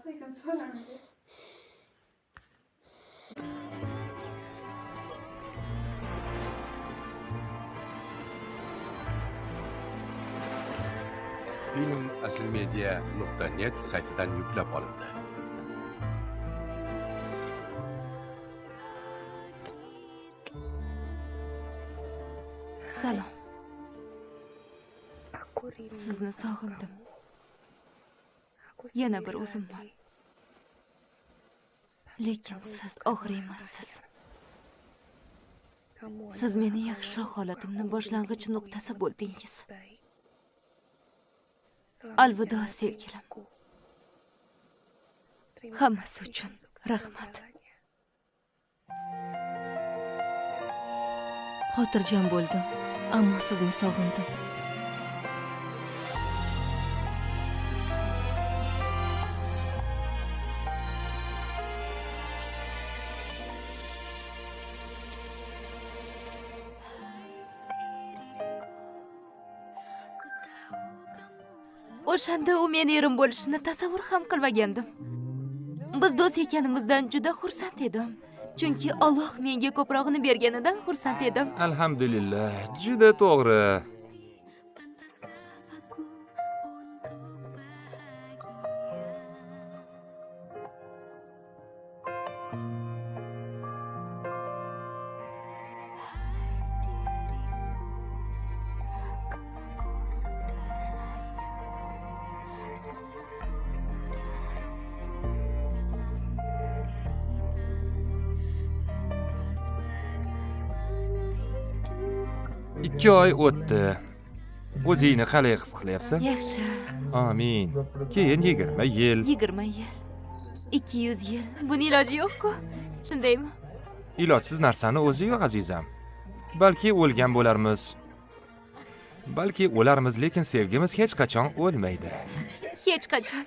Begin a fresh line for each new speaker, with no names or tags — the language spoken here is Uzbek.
Film aslmedia.net saytidan yuklab olindi.
Salom. Sizni sog'indim. Yana bir o'zimman. Lekin siz og'ir emassiz. Siz meni yaxshiroq holatimning boshlang'ich nuqtasi bo'ldingiz. Alvido sevgilim. Hammasi uchun rahmat. Xotirjam bo'ldim, ammo sizni sog'indim. O'shanda u meni erim bo'lishini tasavvur ham qilmagandim. Biz do'st ekanimizdan juda xursand edim. Chunki Alloh menga ko'prog'ini berganidan xursand edim.
Alhamdulillah, juda to'g'ri. Ikki oy o'tdi. O'zingni qalay his qilyapsan?
Yaxshi.
Amin. Keyin 20 yil.
20 yil. 200 yil. Buning iloji yo'q-ku. Shundaymi?
Ilojsiz narsani o'zi yo'q, azizam. Balki o'lgan bo'larmiz. Balki o'larmiz, lekin sevgimiz hech qachon o'lmaydi.
Hech qachon.